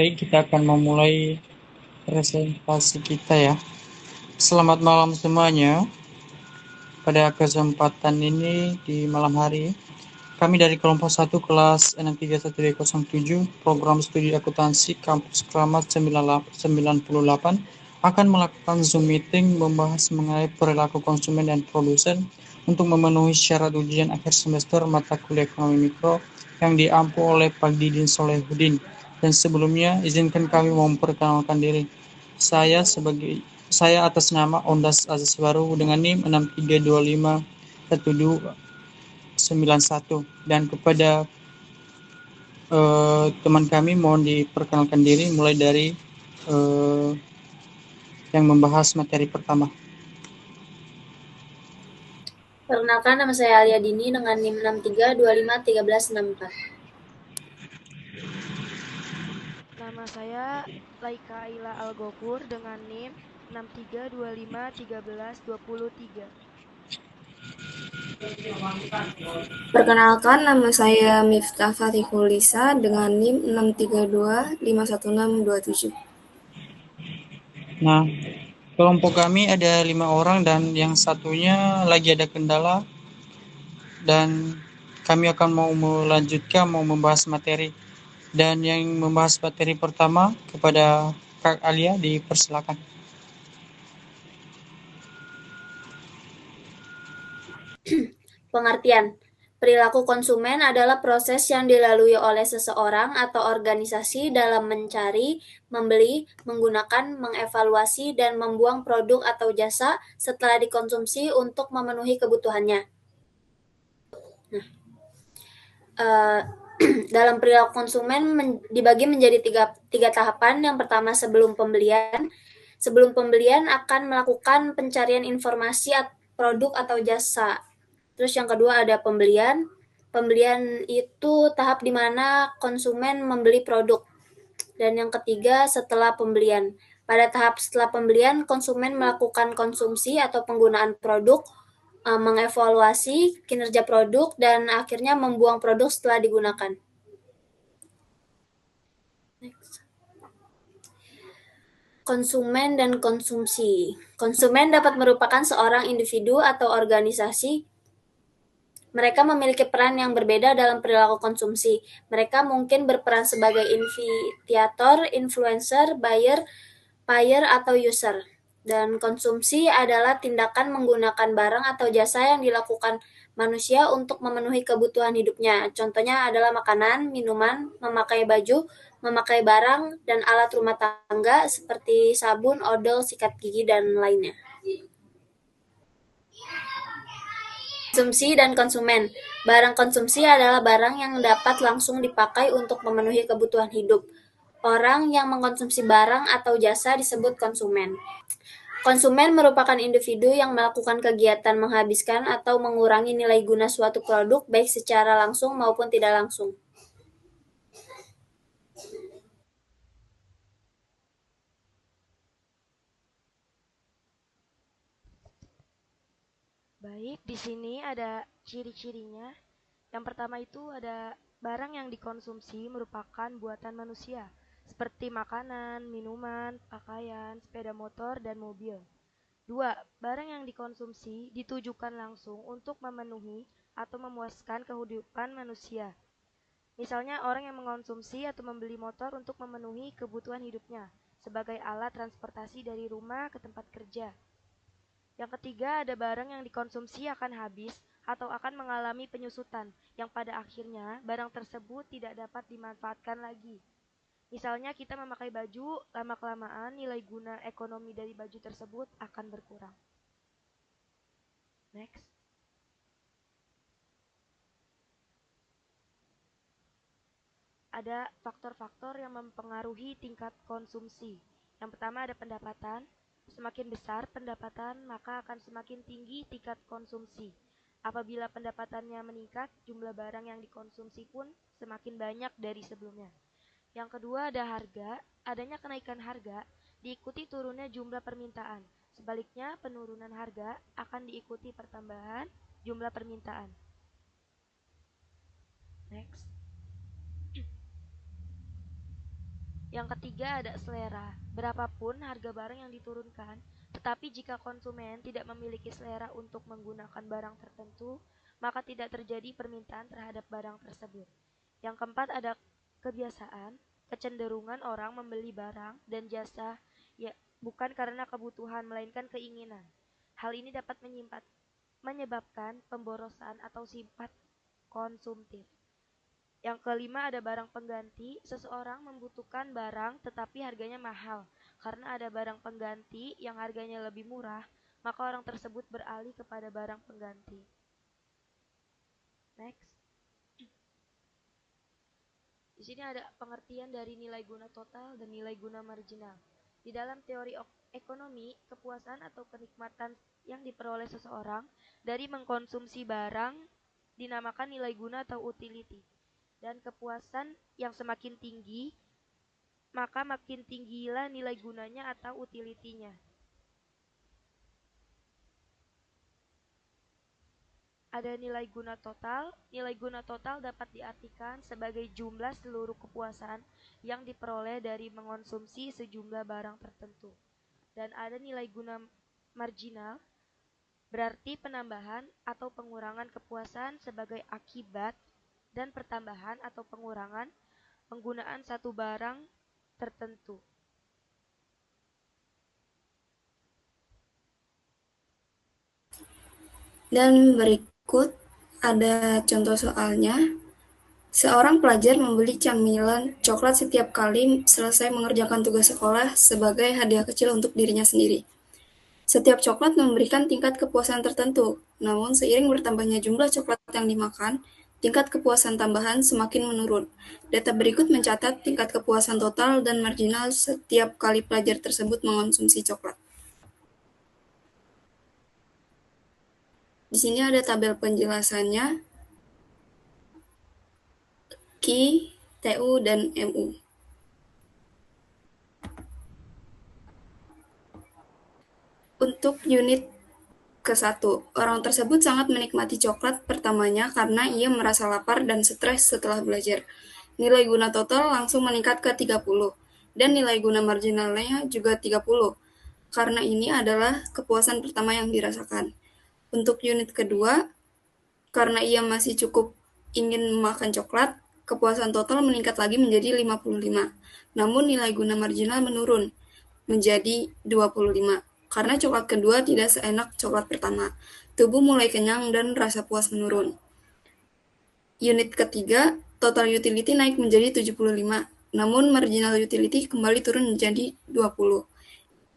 Baik, kita akan memulai presentasi kita ya. Selamat malam semuanya. Pada kesempatan ini di malam hari, kami dari kelompok 1 kelas 63107 program studi akuntansi kampus Kramat 98 akan melakukan Zoom meeting membahas mengenai perilaku konsumen dan produsen untuk memenuhi syarat ujian akhir semester mata kuliah ekonomi mikro yang diampu oleh Pak Didin Solehudin. Dan sebelumnya izinkan kami memperkenalkan diri. Saya atas nama Ondas Aziz Baru dengan NIM 63251291 dan kepada teman kami mohon diperkenalkan diri mulai dari eh, yang membahas materi pertama. Perkenalkan, nama saya Alia Dini dengan NIM 63251364. Nama saya Laika Aila Al-Gofur dengan NIM 63251323. Perkenalkan, nama saya Miftah Fatihulisa dengan NIM 632512627. Nah, kelompok kami ada 5 orang dan yang satunya lagi ada kendala dan kami akan mau membahas materi. Dan yang membahas materi pertama kepada Kak Alia dipersilakan. Pengertian. Perilaku konsumen adalah proses yang dilalui oleh seseorang atau organisasi dalam mencari, membeli, menggunakan, mengevaluasi, dan membuang produk atau jasa setelah dikonsumsi untuk memenuhi kebutuhannya. Dalam perilaku konsumen dibagi menjadi tiga tahapan. Yang pertama sebelum pembelian. Sebelum pembelian akan melakukan pencarian informasi produk atau jasa. Terus yang kedua ada pembelian. Pembelian itu tahap di mana konsumen membeli produk. Dan yang ketiga setelah pembelian. Pada tahap setelah pembelian, konsumen melakukan konsumsi atau penggunaan produk, mengevaluasi kinerja produk, dan akhirnya membuang produk setelah digunakan. Next. Konsumen dan konsumsi. Konsumen dapat merupakan seorang individu atau organisasi. Mereka memiliki peran yang berbeda dalam perilaku konsumsi. Mereka mungkin berperan sebagai initiator, influencer, buyer, atau user. Dan konsumsi adalah tindakan menggunakan barang atau jasa yang dilakukan manusia untuk memenuhi kebutuhan hidupnya. Contohnya adalah makanan, minuman, memakai baju, memakai barang, dan alat rumah tangga seperti sabun, odol, sikat gigi, dan lainnya. Konsumsi dan konsumen. Barang konsumsi adalah barang yang dapat langsung dipakai untuk memenuhi kebutuhan hidup. Orang yang mengkonsumsi barang atau jasa disebut konsumen. Konsumen merupakan individu yang melakukan kegiatan menghabiskan atau mengurangi nilai guna suatu produk baik secara langsung maupun tidak langsung. Baik, di sini ada ciri-cirinya. Yang pertama itu ada barang yang dikonsumsi merupakan buatan manusia, seperti makanan, minuman, pakaian, sepeda motor, dan mobil. 2. Barang yang dikonsumsi ditujukan langsung untuk memenuhi atau memuaskan kehidupan manusia. Misalnya orang yang mengonsumsi atau membeli motor untuk memenuhi kebutuhan hidupnya, sebagai alat transportasi dari rumah ke tempat kerja. Yang ketiga, ada barang yang dikonsumsi akan habis atau akan mengalami penyusutan, yang pada akhirnya barang tersebut tidak dapat dimanfaatkan lagi. Misalnya kita memakai baju, lama-kelamaan nilai guna ekonomi dari baju tersebut akan berkurang. Next. Ada faktor-faktor yang mempengaruhi tingkat konsumsi. Yang pertama ada pendapatan. Semakin besar pendapatan, maka akan semakin tinggi tingkat konsumsi. Apabila pendapatannya meningkat, jumlah barang yang dikonsumsi pun semakin banyak dari sebelumnya. Yang kedua ada harga. Adanya kenaikan harga diikuti turunnya jumlah permintaan. Sebaliknya, penurunan harga akan diikuti pertambahan jumlah permintaan. Next. Yang ketiga ada selera. Berapapun harga barang yang diturunkan, tetapi jika konsumen tidak memiliki selera untuk menggunakan barang tertentu, maka tidak terjadi permintaan terhadap barang tersebut. Yang keempat ada kebiasaan, kecenderungan orang membeli barang dan jasa ya bukan karena kebutuhan melainkan keinginan. Hal ini dapat menyebabkan pemborosan atau sifat konsumtif. Yang kelima ada barang pengganti. Seseorang membutuhkan barang tetapi harganya mahal. Karena ada barang pengganti yang harganya lebih murah, maka orang tersebut beralih kepada barang pengganti. Next. Di sini ada pengertian dari nilai guna total dan nilai guna marginal. Di dalam teori ekonomi, kepuasan atau kenikmatan yang diperoleh seseorang dari mengkonsumsi barang dinamakan nilai guna atau utility. Dan kepuasan yang semakin tinggi, maka makin tinggilah nilai gunanya atau utility-nya. Ada nilai guna total. Nilai guna total dapat diartikan sebagai jumlah seluruh kepuasan yang diperoleh dari mengonsumsi sejumlah barang tertentu. Dan ada nilai guna marginal, berarti penambahan atau pengurangan kepuasan sebagai akibat dan pertambahan atau pengurangan penggunaan satu barang tertentu. Dan berikut ada contoh soalnya. Seorang pelajar membeli camilan coklat setiap kali selesai mengerjakan tugas sekolah sebagai hadiah kecil untuk dirinya sendiri. Setiap coklat memberikan tingkat kepuasan tertentu, namun seiring bertambahnya jumlah coklat yang dimakan, tingkat kepuasan tambahan semakin menurun. Data berikut mencatat tingkat kepuasan total dan marginal setiap kali pelajar tersebut mengonsumsi coklat. Di sini ada tabel penjelasannya, KI, TU, dan MU. Untuk unit ke-1, orang tersebut sangat menikmati coklat pertamanya karena ia merasa lapar dan stres setelah belajar. Nilai guna total langsung meningkat ke 30, dan nilai guna marginalnya juga 30, karena ini adalah kepuasan pertama yang dirasakan. Untuk unit kedua, karena ia masih cukup ingin makan coklat, kepuasan total meningkat lagi menjadi 55, namun nilai guna marginal menurun menjadi 25. Karena coklat kedua tidak seenak coklat pertama, tubuh mulai kenyang dan rasa puas menurun. Unit ketiga, total utility naik menjadi 75, namun marginal utility kembali turun menjadi 20.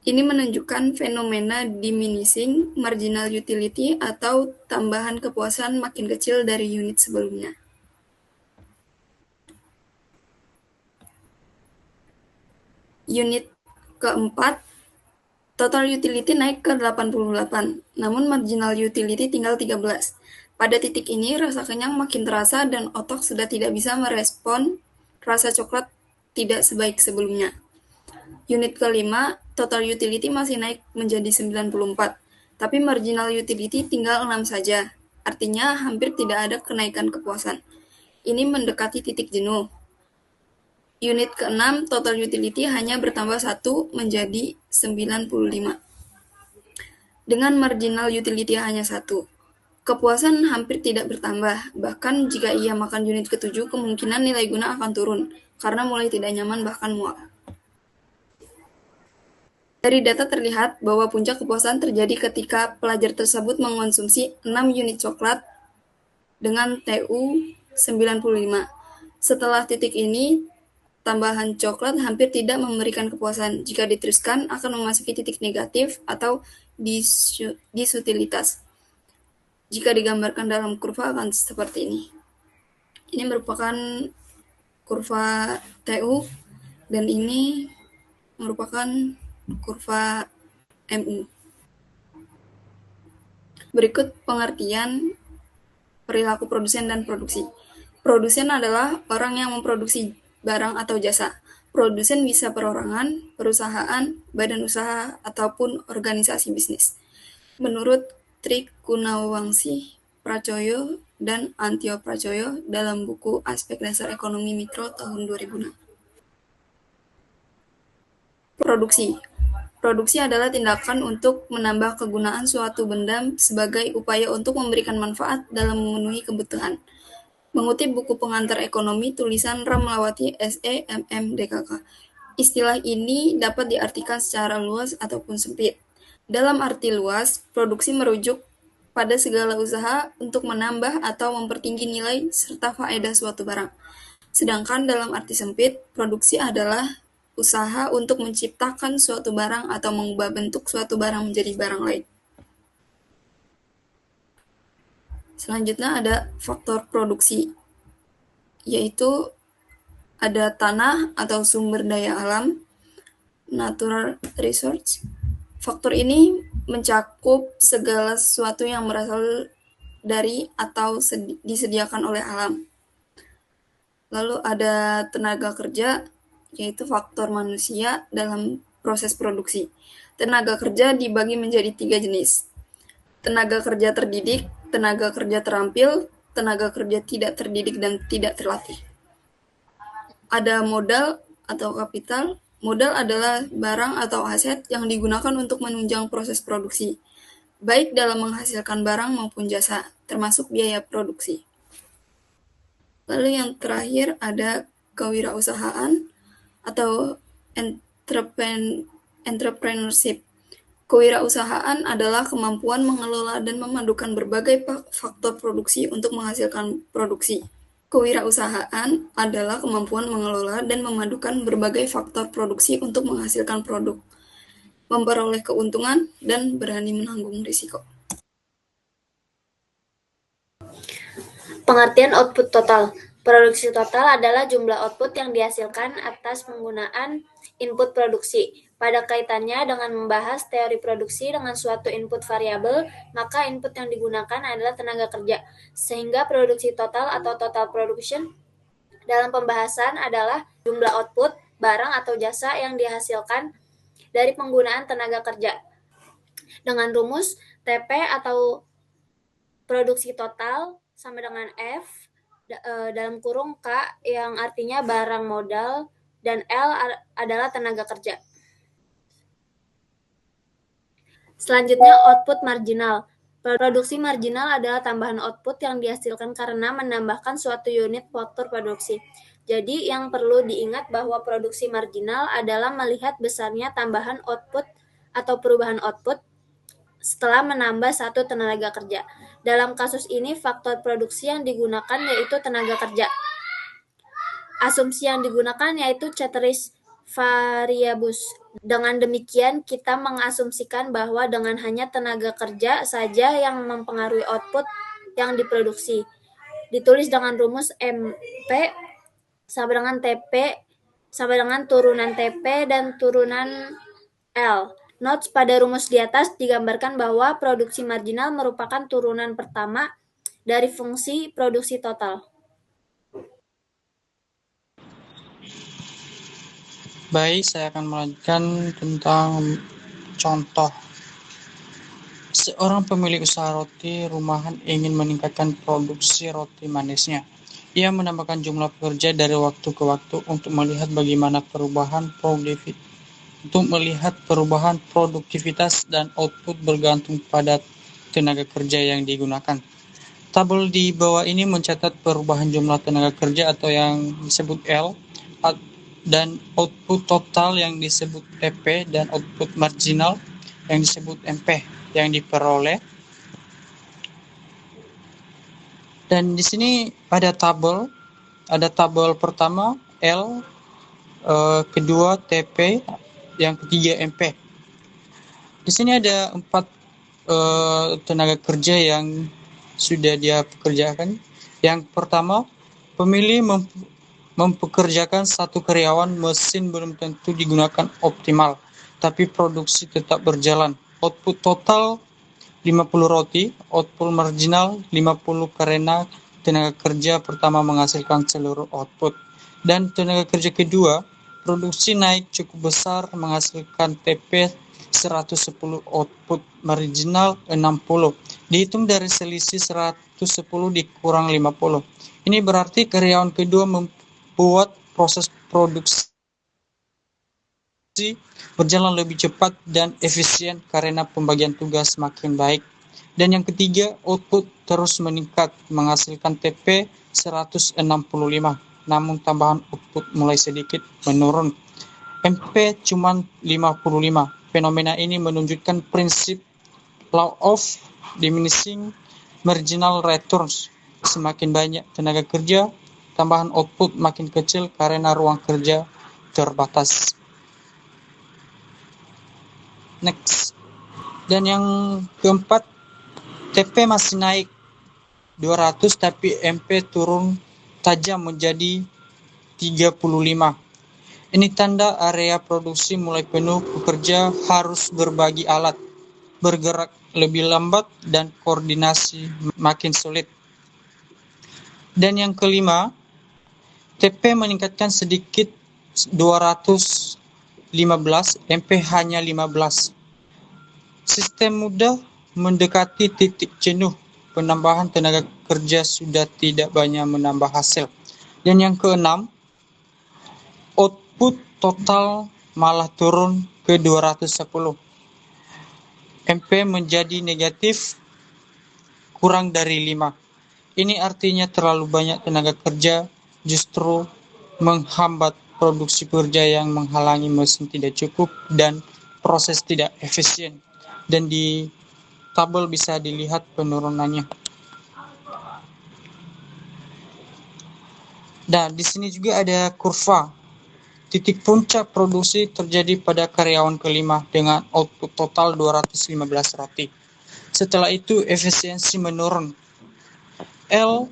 Ini menunjukkan fenomena diminishing marginal utility atau tambahan kepuasan makin kecil dari unit sebelumnya. Unit keempat, total utility naik ke 88, namun marginal utility tinggal 13. Pada titik ini, rasa kenyang makin terasa dan otak sudah tidak bisa merespon rasa coklat tidak sebaik sebelumnya. Unit kelima, total utility masih naik menjadi 94, tapi marginal utility tinggal 6 saja. Artinya hampir tidak ada kenaikan kepuasan. Ini mendekati titik jenuh. Unit ke-6, total utility hanya bertambah 1 menjadi 95. Dengan marginal utility hanya 1. Kepuasan hampir tidak bertambah, bahkan jika ia makan unit ke-7, kemungkinan nilai guna akan turun, karena mulai tidak nyaman bahkan mual. Dari data terlihat bahwa puncak kepuasan terjadi ketika pelajar tersebut mengonsumsi 6 unit coklat dengan TU 95. Setelah titik ini, tambahan coklat hampir tidak memberikan kepuasan. Jika diteruskan, akan memasuki titik negatif atau disutilitas. Jika digambarkan dalam kurva akan seperti ini. Ini merupakan kurva TU dan ini merupakan kurva MU. Berikut pengertian perilaku produsen dan produksi. Produsen adalah orang yang memproduksi barang atau jasa. Produsen bisa perorangan, perusahaan, badan usaha, ataupun organisasi bisnis. Menurut Tri Gunawangsi Pracoyo dan Antio Pracoyo dalam buku Aspek Dasar Ekonomi Mikro tahun 2006. Produksi. Produksi adalah tindakan untuk menambah kegunaan suatu benda sebagai upaya untuk memberikan manfaat dalam memenuhi kebutuhan. Mengutip buku pengantar ekonomi tulisan Ramlawati S.E. M.M. DKK. Istilah ini dapat diartikan secara luas ataupun sempit. Dalam arti luas, produksi merujuk pada segala usaha untuk menambah atau mempertinggi nilai serta faedah suatu barang. Sedangkan dalam arti sempit, produksi adalah usaha untuk menciptakan suatu barang atau mengubah bentuk suatu barang menjadi barang lain. Selanjutnya ada faktor produksi, yaitu ada tanah atau sumber daya alam, natural resource. Faktor ini mencakup segala sesuatu yang berasal dari atau disediakan oleh alam. Lalu ada tenaga kerja, yaitu faktor manusia dalam proses produksi. Tenaga kerja dibagi menjadi 3 jenis. Tenaga kerja terdidik, tenaga kerja terampil, tenaga kerja tidak terdidik dan tidak terlatih. Ada modal atau kapital. Modal adalah barang atau aset yang digunakan untuk menunjang proses produksi, baik dalam menghasilkan barang maupun jasa, termasuk biaya produksi. Lalu yang terakhir ada kewirausahaan atau entrepreneurship. Kewirausahaan adalah kemampuan mengelola dan memadukan berbagai faktor produksi untuk menghasilkan produksi. Kewirausahaan adalah kemampuan mengelola dan memadukan berbagai faktor produksi untuk menghasilkan produk, memperoleh keuntungan, dan berani menanggung risiko. Pengertian output total. Produksi total adalah jumlah output yang dihasilkan atas penggunaan input produksi. Pada kaitannya dengan membahas teori produksi dengan suatu input variabel, maka input yang digunakan adalah tenaga kerja. Sehingga produksi total atau total production dalam pembahasan adalah jumlah output, barang atau jasa yang dihasilkan dari penggunaan tenaga kerja. Dengan rumus TP atau produksi total sama dengan F dalam kurung K yang artinya barang modal dan L adalah tenaga kerja. Selanjutnya output marginal. Produksi marginal adalah tambahan output yang dihasilkan karena menambahkan suatu unit faktor produksi. Jadi yang perlu diingat bahwa produksi marginal adalah melihat besarnya tambahan output atau perubahan output setelah menambah satu tenaga kerja. Dalam kasus ini, faktor produksi yang digunakan yaitu tenaga kerja. Asumsi yang digunakan yaitu ceteris variabus. Dengan demikian, kita mengasumsikan bahwa dengan hanya tenaga kerja saja yang mempengaruhi output yang diproduksi. Ditulis dengan rumus MP sama dengan TP sama dengan turunan TP dan turunan L. Notes pada rumus di atas digambarkan bahwa produksi marginal merupakan turunan pertama dari fungsi produksi total. Baik, saya akan melanjutkan tentang contoh. Seorang pemilik usaha roti rumahan ingin meningkatkan produksi roti manisnya. Ia menambahkan jumlah pekerja dari waktu ke waktu untuk melihat bagaimana perubahan produktivitas dan output bergantung pada tenaga kerja yang digunakan. Tabel di bawah ini mencatat perubahan jumlah tenaga kerja atau yang disebut L dan output total yang disebut TP dan output marginal yang disebut MP yang diperoleh. Dan di sini ada tabel pertama L, kedua TP, yang ketiga MP. Di sini ada 4 tenaga kerja yang sudah dia pekerjakan. Yang pertama, pemilih mempekerjakan satu karyawan, mesin belum tentu digunakan optimal, tapi produksi tetap berjalan. Output total 50 roti, output marginal 50 karena tenaga kerja pertama menghasilkan seluruh output. Dan tenaga kerja kedua, produksi naik cukup besar menghasilkan TP 110, output marginal 60. Dihitung dari selisih 110 dikurang 50. Ini berarti karyawan kedua membuat proses produksi produksi berjalan lebih cepat dan efisien karena pembagian tugas makin baik. Dan yang ketiga, output terus meningkat, menghasilkan TP 165, namun tambahan output mulai sedikit menurun. MP cuma 55. Fenomena ini menunjukkan prinsip law of diminishing marginal returns. Semakin banyak tenaga kerja, tambahan output makin kecil karena ruang kerja terbatas. Next. Dan yang keempat, TP masih naik 200 tapi MP turun tajam menjadi 35. Ini tanda area produksi mulai penuh, pekerja harus berbagi alat, bergerak lebih lambat, dan koordinasi makin sulit. Dan yang kelima, TP meningkatkan sedikit 215, MP hanya 15. Sistem mudah mendekati titik jenuh, penambahan tenaga kerja sudah tidak banyak menambah hasil. Dan yang keenam, output total malah turun ke 210. MP menjadi negatif kurang dari 5. Ini artinya terlalu banyak tenaga kerja justru menghambat produksi kerja yang menghalangi mesin tidak cukup dan proses tidak efisien. Dan di tabel bisa dilihat penurunannya. Dan di sini juga ada kurva. Titik puncak produksi terjadi pada karyawan kelima dengan output total 215 roti. Setelah itu efisiensi menurun. L5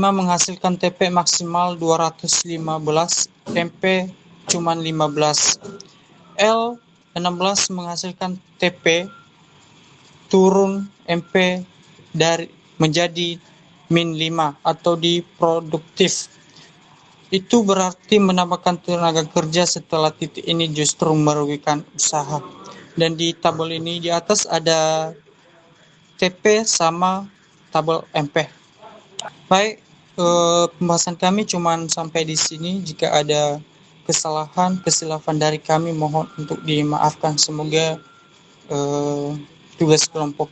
menghasilkan TP maksimal 215, MP cuma 15. L16 menghasilkan TP turun MP menjadi min 5 atau di produktif. Itu berarti menambahkan tenaga kerja setelah titik ini justru merugikan usaha. Dan di tabel ini di atas ada TP sama tabel MP. Baik, pembahasan kami cuma sampai di sini. Jika ada kesilapan dari kami mohon untuk dimaafkan. Semoga tugas kelompok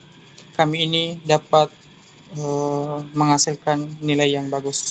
kami ini dapat menghasilkan nilai yang bagus.